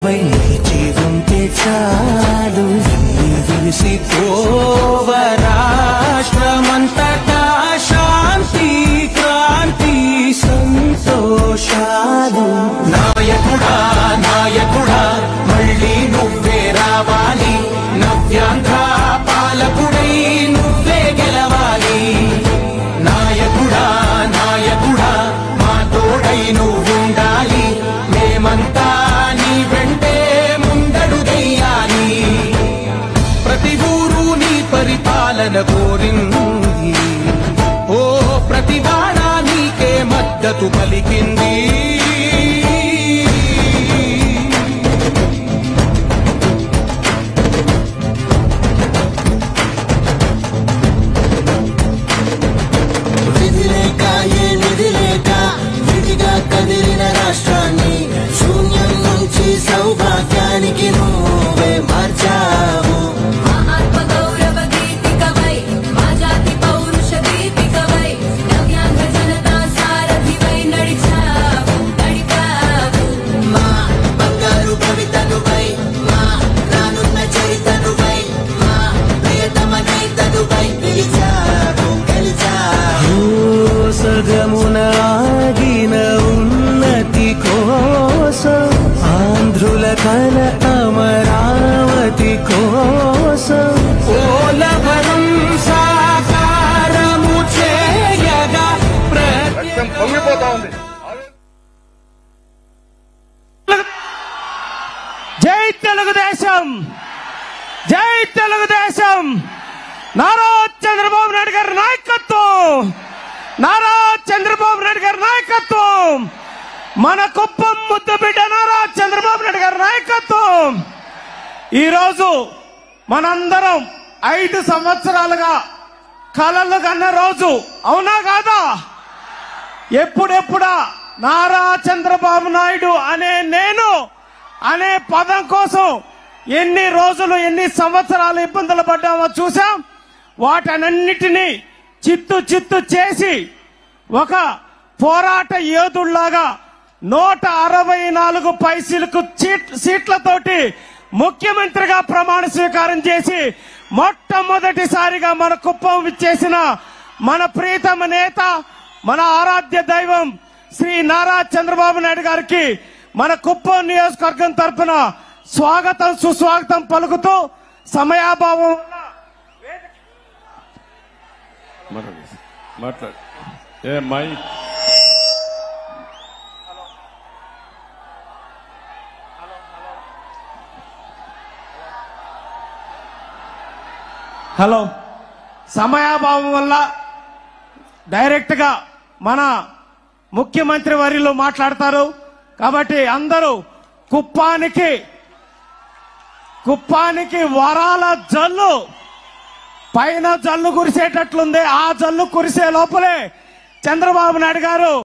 జీవంతే చాలు రాష్ట్రమంతటా శాంతి క్రాంతి సంతోషాలు నాయకుడా నాయకుడా మళ్ళీ నువ్వే రావాలి నవ్యాంధ్ర పాలకుడై నువ్వే గెలవాలి నాయకుడా నాయకుడా మా తోడై నువ్వుండాలి మేమంతా నీ వెంటే ముందడుగెయ్యాలి ప్రతి ఊరు నీ పరిపాలన కోరింది ఓ ప్రతివాడ నీకే మద్దతు పలికింది సౌభాగ్యానికి నువ్వే మార్చావు ఆత్మ గౌరవ గీతికవై మా జాతి పౌరుష దీపికవై నవ్యాంధ్ర జనతా సారథివై నడిచావు మా బంగారు భవితనువై మా రానున్న చరితనువై మా ప్రియతమ నేతనువై గెలిచావు సగమున ఆగిన ఉన్నతి కోసం ఆంధ్రుల కల అమరావతి కోసం ఓలవరం సాకారము చేయగా పొంగిపోతా ఉంది. జై తెలుగుదేశం జై తెలుగుదేశం నారా చంద్రబాబు నాయుడు గారి నాయకత్వం నారా చంద్రబాబు నాయుడు గారి నాయకత్వం మన కుప్పం ముద్దు బిడ్డ నారా చంద్రబాబు నాయుడు గారి నాయకత్వం ఈరోజు మనందరం 5 సంవత్సరాలుగా కలలు కన్న రోజు అవునా కాదా ఎప్పుడెప్పుడా నారా చంద్రబాబు నాయుడు అనే నేను అనే పదం కోసం ఎన్ని రోజులు ఎన్ని సంవత్సరాలు ఇబ్బందులు పడ్డామో చూసాం వాటన్నిటినీ చిత్తు చేసి ఒక పోరాట యోధుల్లాగా 164 పైసలకు సీట్లతోటి ముఖ్యమంత్రిగా ప్రమాణ స్వీకారం చేసి మొట్టమొదటిసారిగా మన కుప్పం విచ్చేసిన మన ప్రియతమ నేత మన ఆరాధ్య దైవం శ్రీ నారా చంద్రబాబు నాయుడు గారికి మన కుప్పం నియోజకవర్గం తరఫున స్వాగతం సుస్వాగతం పలుకుతూ సమయాభావం మాట్లాడు ఏ మై హలో సమయాభావం వల్ల డైరెక్ట్ గా మన ముఖ్యమంత్రి వర్యులు మాట్లాడతారు కాబట్టి అందరూ కుప్పానికి వరాల జల్లు పైన జల్లు కురిసేటట్లుంది ఆ జల్లు కురిసే లోపలే చంద్రబాబు నాయుడు గారు